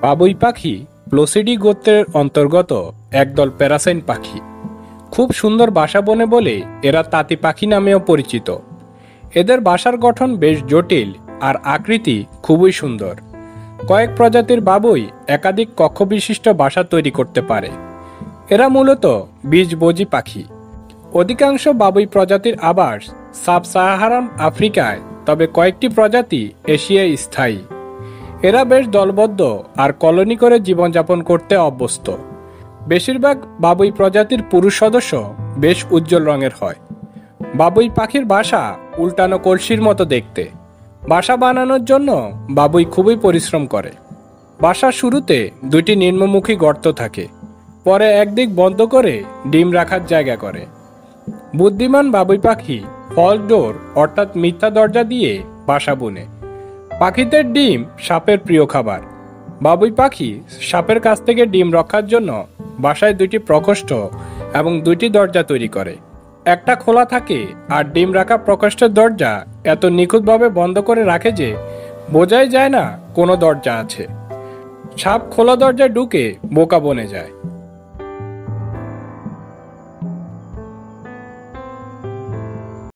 বাবুই পাখি প্লোসিডি গোত্রের অন্তর্গত একদল প্যারাসাইন পাখি। খুব সুন্দর বাসা বনে বলে এরা তাঁতি পাখি নামেও পরিচিত। এদের বাসার গঠন বেশ জটিল আর আকৃতি খুবই সুন্দর। কয়েক প্রজাতির বাবুই একাধিক কক্ষ বিশিষ্ট বাসা তৈরি করতে পারে। এরা মূলত বীজভোজী পাখি। অধিকাংশ বাবুই প্রজাতির আবাস সাব সাহারান আফ্রিকায়, তবে কয়েকটি প্রজাতি এশিয়ায় স্থায়ী। এরা বেশ দলবদ্ধ আর কলোনি করে জীবনযাপন করতে অভ্যস্ত। বেশিরভাগ বাবুই প্রজাতির পুরুষ সদস্য বেশ উজ্জ্বল রঙের হয়। বাবুই পাখির বাসা উল্টানো কলসির মতো দেখতে। বাসা বানানোর জন্য বাবুই খুবই পরিশ্রম করে। বাসার শুরুতে দুইটি নিম্নমুখী গর্ত থাকে, পরে একদিক বন্ধ করে ডিম রাখার জায়গা করে। বুদ্ধিমান বাবুই পাখি ফলস ডোর অর্থাৎ মিথ্যা দরজা দিয়ে বাসা বুনে। পাখিদের ডিম সাপের প্রিয় খাবার। বাবুই পাখি সাপের কাছ থেকে ডিম রক্ষার জন্য বাসায় দুইটি প্রকোষ্ঠ এবং দুইটি দরজা তৈরি করে। একটা খোলা থাকে আর ডিম রাখা প্রকোষ্ঠের দরজা এত নিখুঁতভাবে বন্ধ করে রাখে যে বোঝাই যায় না কোনো দরজা আছে। সাপ খোলা দরজায় ঢুকে বোকা বনে যায়।